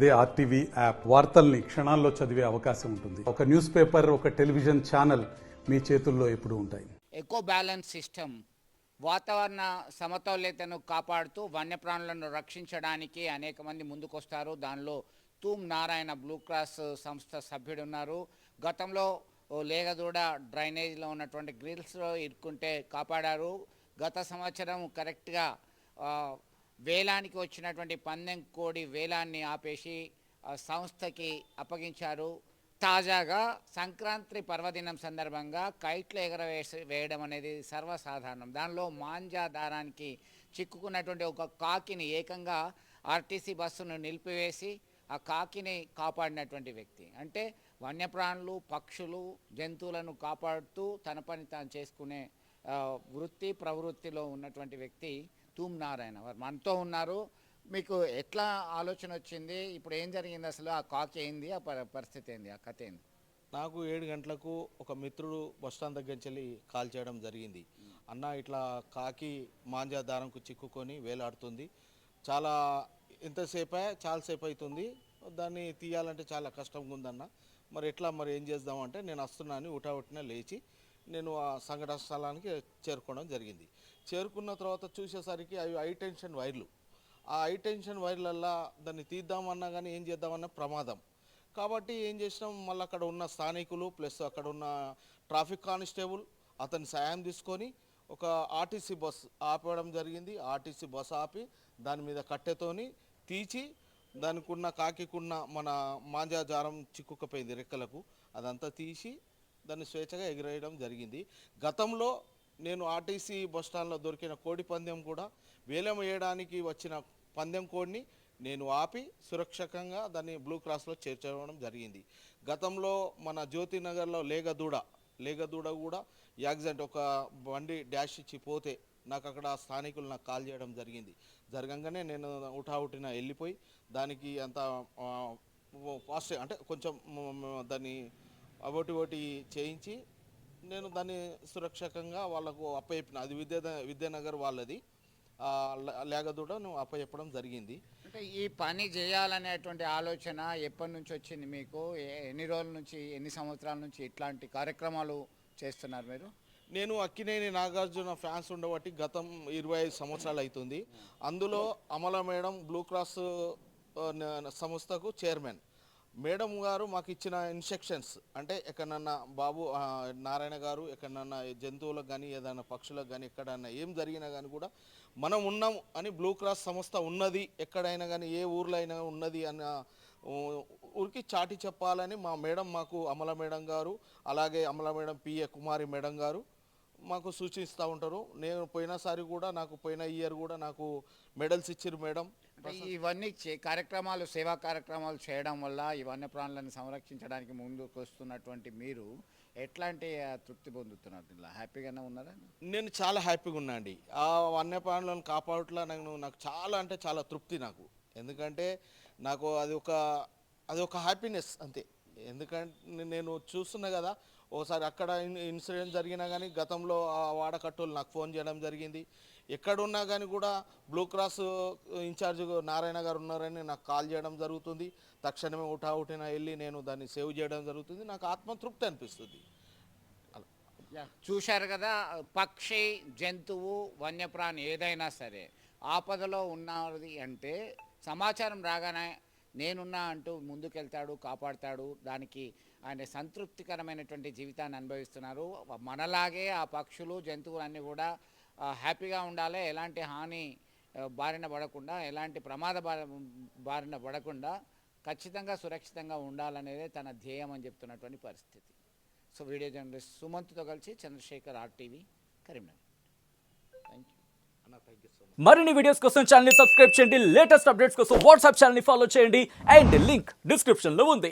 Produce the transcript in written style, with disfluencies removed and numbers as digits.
అదే RTV app వార్తల్ని క్షణాల్లో చదివే అవకాశం ఉంటుంది. ఒక న్యూస్ పేపర్, ఒక టెలివిజన్ ఛానల్ మీ చేతుల్లో ఎప్పుడూ ఉంటాయి. ఎకో బ్యాలెన్స్ సిస్టమ్ వాతావరణ సమతౌల్యతను కాపాడుతూ వన్యప్రాణులను రక్షించడానికి అనేక మంది ముందుకొస్తారు. దానిలో తూమ్ నారాయణ బ్లూ క్రాస్ సంస్థ సభ్యుడు ఉన్నారు. గతంలో లేగదూడ డ్రైనేజ్లో ఉన్నటువంటి గ్రిల్స్లో ఇరుక్కుంటే కాపాడారు. గత సంవత్సరం కరెక్ట్గా వేలానికి వచ్చినటువంటి పందెం కోడి వేలాన్ని ఆపేసి సంస్థకి అప్పగించారు. తాజాగా సంక్రాంతి పర్వదినం సందర్భంగా కైట్లు వేయడం అనేది సర్వసాధారణం. దానిలో మాంజా దారానికి చిక్కుకున్నటువంటి ఒక కాకిని ఏకంగా ఆర్టీసీ బస్సును నిలిపివేసి ఆ కాకిని కాపాడినటువంటి వ్యక్తి. అంటే వన్యప్రాణులు, పక్షులు, జంతువులను కాపాడుతూ తన పని తాను చేసుకునే వృత్తి ప్రవృత్తిలో ఉన్నటువంటి వ్యక్తి తూమ్ నారాయణ వారు మనతో ఉన్నారు. మీకు ఎట్లా ఆలోచన వచ్చింది? ఇప్పుడు ఏం జరిగింది? అసలు ఆ కాకి ఏంది, ఆ పరిస్థితి ఏంది, ఆ కథ ఏంది? నాకు 7 గంటలకు ఒక మిత్రుడు బస్టాండ్ దగ్గర నుంచి కాల్ చేయడం జరిగింది. అన్న ఇట్లా కాకి మాంజా దారంకు చిక్కుకొని వేలాడుతుంది, చాలా చాలాసేపు అవుతుంది, దాన్ని తీయాలంటే చాలా కష్టంగా ఉందన్న, మరి ఎట్లా, మరి ఏం చేద్దామంటే నేను వస్తున్నాను ఉటావుటిన లేచి నేను ఆ సంఘటన స్థలానికి చేరుకోవడం జరిగింది. చేరుకున్న తర్వాత చూసేసరికి అవి హై టెన్షన్ వైర్లు. ఆ హై టెన్షన్ వైర్లల్లో దాన్ని తీద్దామన్నా కానీ ఏం చేద్దామన్నా ప్రమాదం. కాబట్టి ఏం చేసినాం, మళ్ళీ అక్కడ ఉన్న స్థానికులు ప్లస్ అక్కడ ఉన్న ట్రాఫిక్ కానిస్టేబుల్ అతని సాయం తీసుకొని ఒక ఆర్టీసీ బస్ ఆపడం జరిగింది. ఆర్టీసీ బస్ ఆపి దాని మీద కట్టెతోని తీసి దానికున్న కాకికున్న మన మాంజా జారం చిక్కుకపోయింది రెక్కలకు, అదంతా తీసి దాన్ని స్వేచ్ఛగా ఎగిరేయడం జరిగింది. గతంలో నేను ఆర్టీసీ బస్టాండ్లో దొరికిన కోడి పందెం కూడా వేలం వేయడానికి వచ్చిన పందెం కోడిని నేను ఆపి సురక్షకంగా దాన్ని బ్లూ క్రాస్లో చేర్చడం జరిగింది. గతంలో మన జ్యోతినగర్లో లేగదూడ కూడా యాక్సిడెంట్, ఒక బండి డాష్ ఇచ్చి పోతే నాకు అక్కడ స్థానికులు నాకు కాల్ చేయడం జరగంగానే నేను ఉటావుటిన వెళ్ళిపోయి దానికి అంత ఫాస్ట్ అంటే కొంచెం దాన్ని అవోటి చేయించి నేను దాన్ని సురక్షకంగా వాళ్ళకు అప్పచెప్పిన. అది విద్యానగర్ వాళ్ళది లేగదూడ నువ్వు అప్పచెప్పడం జరిగింది. అంటే ఈ పని చేయాలనేటువంటి ఆలోచన ఎప్పటి నుంచి వచ్చింది మీకు? ఎన్ని రోజుల నుంచి, ఎన్ని సంవత్సరాల నుంచి ఇట్లాంటి కార్యక్రమాలు చేస్తున్నారు మీరు? నేను అక్కినేని నాగార్జున ఫ్యాన్స్ ఉండబట్టి గతం 25 సంవత్సరాలు అవుతుంది. అందులో అమల మేడం బ్లూ క్రాస్ సంస్థకు చైర్మన్ మేడం గారు మాకు ఇచ్చిన ఇన్స్ట్రక్షన్స్ అంటే ఎక్కడన్నా బాబు నారాయణ గారు ఎక్కడన్నా జంతువులకు కానీ ఏదైనా పక్షులకు కానీ ఎక్కడన్నా ఏం జరిగినా కానీ కూడా మనం ఉన్నాం అని బ్లూ క్రాస్ సంస్థ ఉన్నది, ఎక్కడైనా కానీ ఏ ఊర్లో అయినా ఉన్నది అన్న ఊరికి చాటి చెప్పాలని మా మేడం మాకు అమల మేడం గారు, అలాగే అమల మేడం పిఏ కుమారి మేడం గారు మాకు సూచిస్తూ ఉంటారు. నేను పోయినసారి కూడా పోయిన ఇయర్ కూడా నాకు మెడల్స్ ఇచ్చారు మేడం. ఇవన్నీ కార్యక్రమాలు, సేవా కార్యక్రమాలు చేయడం వల్ల ఈ వన్యప్రాణులను సంరక్షించడానికి ముందుకు వస్తున్నటువంటి మీరు ఎట్లాంటి తృప్తి పొందుతున్నారు? ఇలా హ్యాపీగానే ఉన్నారా? నేను చాలా హ్యాపీగా ఉన్నా అండి. ఆ వన్యప్రాణులను కాపాడుట్లా నాకు చాలా అంటే చాలా తృప్తి నాకు. ఎందుకంటే నాకు అది ఒక హ్యాపీనెస్ అంతే. ఎందుకంటే నేను చూస్తున్నా కదా, ఒకసారి అక్కడ ఇన్సిడెంట్ జరిగినా కానీ గతంలో ఆ వాడకట్టులు నాకు ఫోన్ చేయడం జరిగింది. ఎక్కడున్నా కానీ కూడా బ్లూ క్రాస్ ఇన్ఛార్జ్ నారాయణ గారు ఉన్నారని నాకు కాల్ చేయడం జరుగుతుంది. తక్షణమే ఉటావుటిన వెళ్ళి నేను దాన్ని సేవ్ చేయడం జరుగుతుంది. నాకు ఆత్మతృప్తి అనిపిస్తుంది. చూశారు కదా, పక్షి, జంతువు, వన్యప్రాణి ఏదైనా సరే ఆపదలో ఉన్నది అంటే సమాచారం రాగానే నేనున్నా అంటూ ముందుకెళ్తాడు, కాపాడుతాడు. దానికి ఆయన సంతృప్తికరమైనటువంటి జీవితాన్ని అనుభవిస్తున్నారు. మనలాగే ఆ పక్షులు, జంతువులు అన్నీ కూడా హ్యాపీగా ఉండాలి, ఎలాంటి హాని బారిన పడకుండా, ఎలాంటి ప్రమాద బారిన పడకుండా ఖచ్చితంగా సురక్షితంగా ఉండాలనేదే తన ధ్యేయం అని చెప్తున్నటువంటి పరిస్థితి. సో వీడియో జర్నలిస్ట్ సుమంత్తో కలిసి Chandrashekar, RTV, Karimnagar. Thank you. మరిన్ని వీడియోస్ కోసం ఛానల్ ని సబ్స్క్రైబ్ చేయండి. లేటెస్ట్ అప్డేట్స్ కోసం వాట్సాప్ ఛానల్ ని ఫాలో చేయండి. అండ్ లింక్ డిస్క్రిప్షన్ లో ఉంది.